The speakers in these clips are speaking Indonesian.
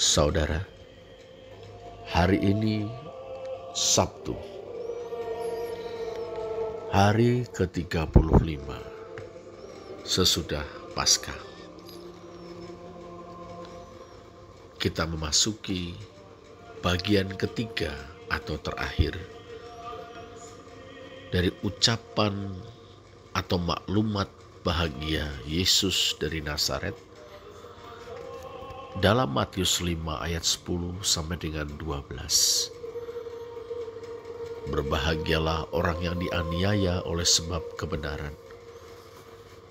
Saudara, hari ini Sabtu, hari ke-35 sesudah Paskah. Kita memasuki bagian ketiga atau terakhir dari ucapan atau maklumat bahagia Yesus dari Nazaret dalam Matius 5 ayat 10 sampai dengan 12. Berbahagialah orang yang dianiaya oleh sebab kebenaran,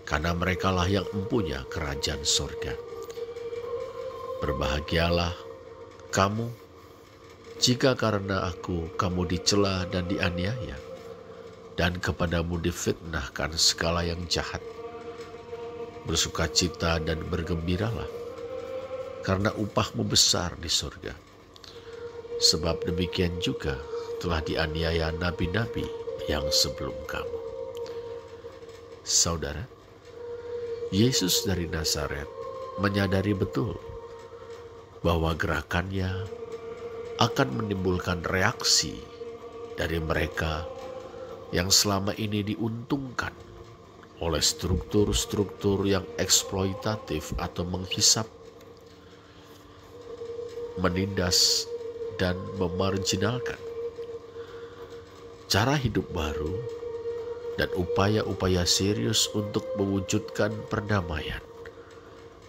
karena merekalah yang empunya kerajaan sorga. Berbahagialah kamu jika karena aku kamu dicela dan dianiaya, dan kepadamu difitnahkan segala yang jahat. Bersukacita dan bergembiralah, karena upahmu besar di surga. Sebab demikian juga telah dianiaya nabi-nabi yang sebelum kamu. Saudara, Yesus dari Nazaret menyadari betul bahwa gerakannya akan menimbulkan reaksi dari mereka yang selama ini diuntungkan oleh struktur-struktur yang eksploitatif atau menghisap, menindas, dan memarginalkan. Cara hidup baru dan upaya-upaya serius untuk mewujudkan perdamaian,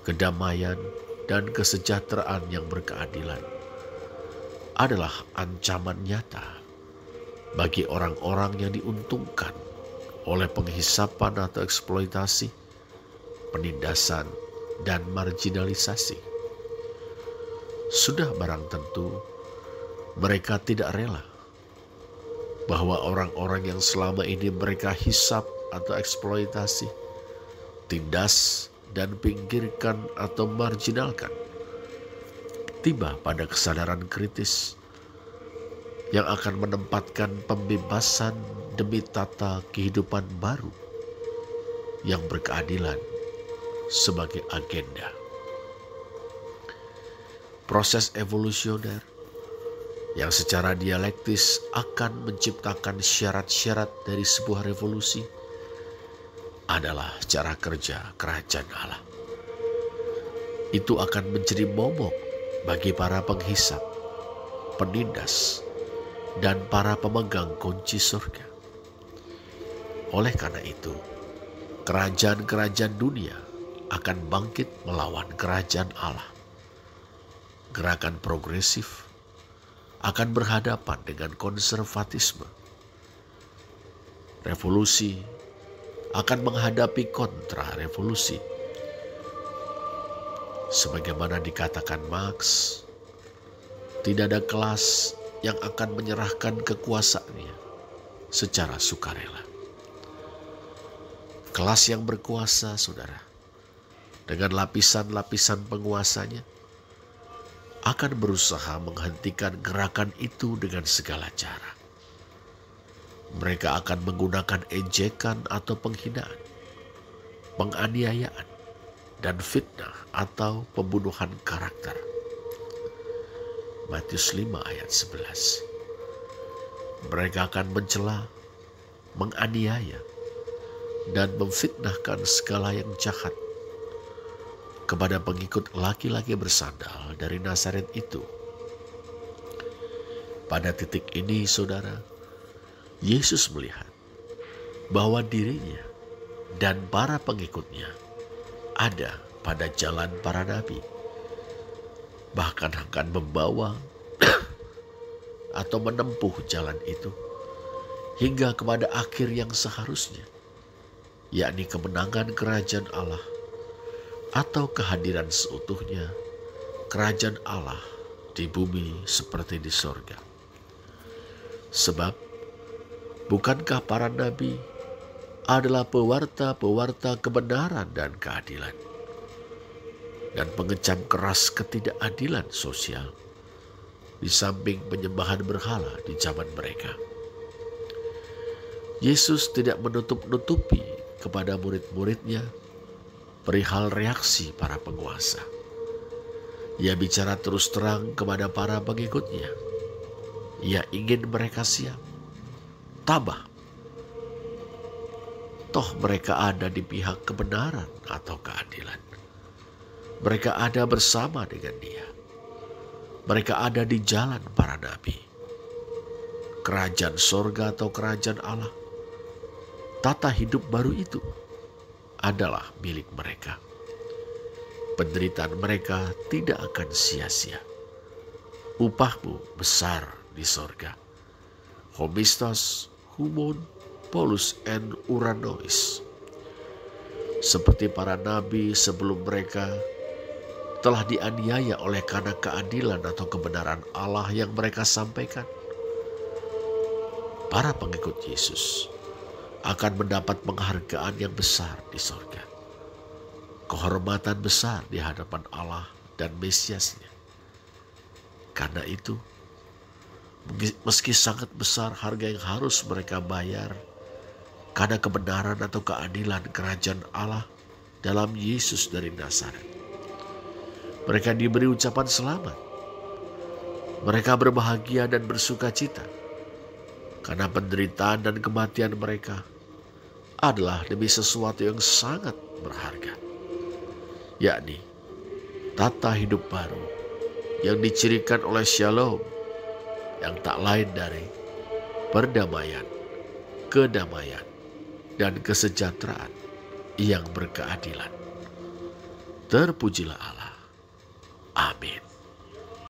kedamaian, dan kesejahteraan yang berkeadilan adalah ancaman nyata bagi orang-orang yang diuntungkan oleh penghisapan atau eksploitasi, penindasan, dan marginalisasi. Sudah barang tentu mereka tidak rela bahwa orang-orang yang selama ini mereka hisap atau eksploitasi, tindas, dan pinggirkan atau marginalkan tiba pada kesadaran kritis yang akan menempatkan pembebasan demi tata kehidupan baru yang berkeadilan sebagai agenda. Proses evolusioner yang secara dialektis akan menciptakan syarat-syarat dari sebuah revolusi adalah cara kerja kerajaan Allah. Itu akan menjadi momok bagi para penghisap, penindas, dan para pemegang kunci surga. Oleh karena itu, kerajaan-kerajaan dunia akan bangkit melawan kerajaan Allah. Gerakan progresif akan berhadapan dengan konservatisme. Revolusi akan menghadapi kontra-revolusi. Sebagaimana dikatakan Marx, tidak ada kelas yang akan menyerahkan kekuasaannya secara sukarela. Kelas yang berkuasa, saudara, dengan lapisan-lapisan penguasanya, akan berusaha menghentikan gerakan itu dengan segala cara. Mereka akan menggunakan ejekan atau penghinaan, penganiayaan, dan fitnah atau pembunuhan karakter. Matius 5 ayat 11. Mereka akan mencela, menganiaya, dan memfitnahkan segala yang jahat kepada pengikut laki-laki bersandal dari Nazaret itu. Pada titik ini, saudara, Yesus melihat bahwa dirinya dan para pengikutnya ada pada jalan para nabi, bahkan akan membawa atau menempuh jalan itu hingga kepada akhir yang seharusnya, yakni kemenangan kerajaan Allah atau kehadiran seutuhnya kerajaan Allah di bumi seperti di sorga. Sebab bukankah para nabi adalah pewarta-pewarta kebenaran dan keadilan, dan pengecam keras ketidakadilan sosial di samping penyembahan berhala di zaman mereka? Yesus tidak menutup-nutupi kepada murid-muridnya perihal reaksi para penguasa. Ia bicara terus terang kepada para pengikutnya. Ia ingin mereka siap, tabah. Toh mereka ada di pihak kebenaran atau keadilan. Mereka ada bersama dengan Dia. Mereka ada di jalan para nabi. Kerajaan sorga atau kerajaan Allah, tata hidup baru itu adalah milik mereka. Penderitaan mereka tidak akan sia-sia. Upahmu besar di sorga. Homistos, humon, polus, and uranois. Seperti para nabi sebelum mereka telah dianiaya oleh karena keadilan atau kebenaran Allah yang mereka sampaikan. Para pengikut Yesus akan mendapat penghargaan yang besar di sorga. Kehormatan besar di hadapan Allah dan Mesiasnya. Karena itu, meski sangat besar harga yang harus mereka bayar karena kebenaran atau keadilan kerajaan Allah dalam Yesus dari Nazaret, mereka diberi ucapan selamat. Mereka berbahagia dan bersuka cita karena penderitaan dan kematian mereka adalah demi sesuatu yang sangat berharga, yakni tata hidup baru yang dicirikan oleh Shalom, yang tak lain dari perdamaian, kedamaian, dan kesejahteraan yang berkeadilan. Terpujilah Allah. Amin.